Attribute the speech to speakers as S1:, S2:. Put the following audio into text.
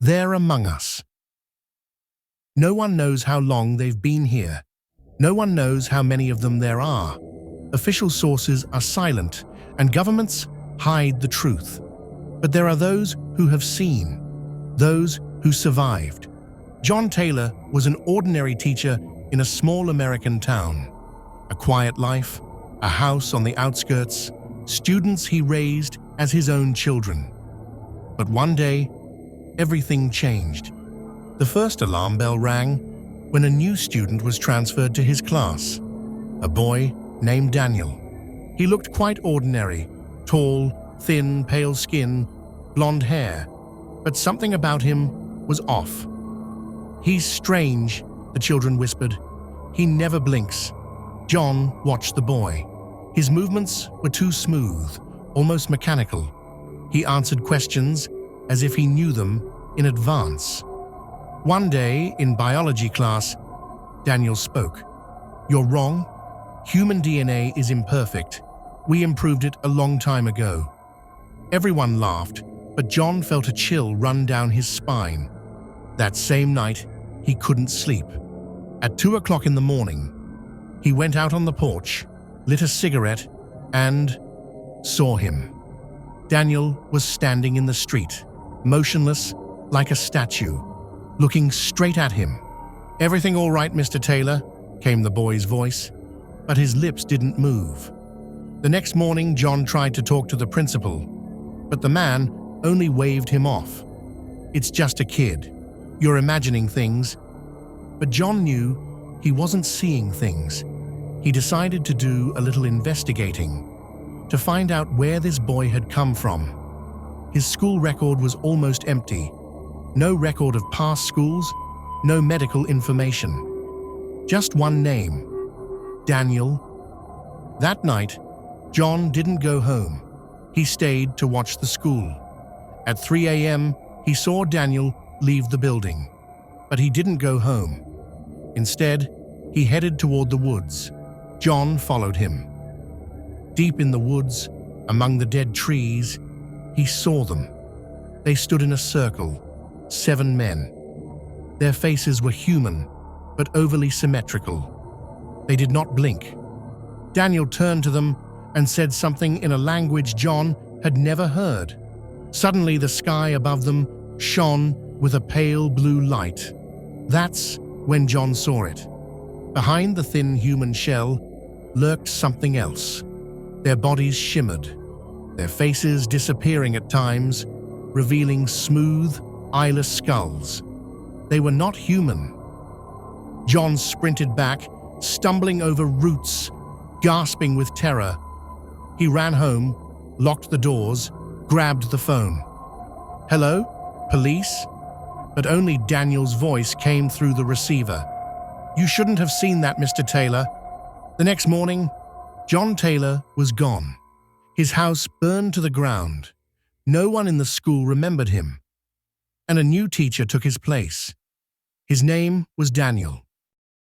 S1: They're among us. No one knows how long they've been here. No one knows how many of them there are. Official sources are silent, and governments hide the truth. But there are those who have seen, those who survived. John Taylor was an ordinary teacher in a small American town. A quiet life, a house on the outskirts, students he raised as his own children. But one day, everything changed. The first alarm bell rang when a new student was transferred to his class, a boy named Daniel. He looked quite ordinary, tall, thin, pale skin, blonde hair, but something about him was off. "He's strange," the children whispered. "He never blinks." John watched the boy. His movements were too smooth, almost mechanical. He answered questions as if he knew them in advance. One day, in biology class, Daniel spoke. "You're wrong. Human DNA is imperfect. We improved it a long time ago." Everyone laughed, but John felt a chill run down his spine. That same night, he couldn't sleep. At 2 o'clock in the morning, he went out on the porch, lit a cigarette, and saw him. Daniel was standing in the street, motionless like a statue, looking straight at him. "Everything all right, Mr. Taylor?" came the boy's voice, but his lips didn't move. The next morning, John tried to talk to the principal, but the man only waved him off. "It's just a kid. You're imagining things." But John knew he wasn't seeing things. He decided to do a little investigating, to find out where this boy had come from. His school record was almost empty. No record of past schools, no medical information. Just one name: Daniel. That night, John didn't go home. He stayed to watch the school. At 3 a.m., he saw Daniel leave the building, but he didn't go home. Instead, he headed toward the woods. John followed him. Deep in the woods, among the dead trees, he saw them. They stood in a circle, 7 men. Their faces were human, but overly symmetrical. They did not blink. Daniel turned to them and said something in a language John had never heard. Suddenly, the sky above them shone with a pale blue light. That's when John saw it. Behind the thin human shell lurked something else. Their bodies shimmered, their faces disappearing at times, revealing smooth, eyeless skulls. They were not human. John sprinted back, stumbling over roots, gasping with terror. He ran home, locked the doors, grabbed the phone. "Hello? Police?" But only Daniel's voice came through the receiver. "You shouldn't have seen that, Mr. Taylor." The next morning, John Taylor was gone. His house burned to the ground. No one in the school remembered him, and a new teacher took his place. His name was Daniel.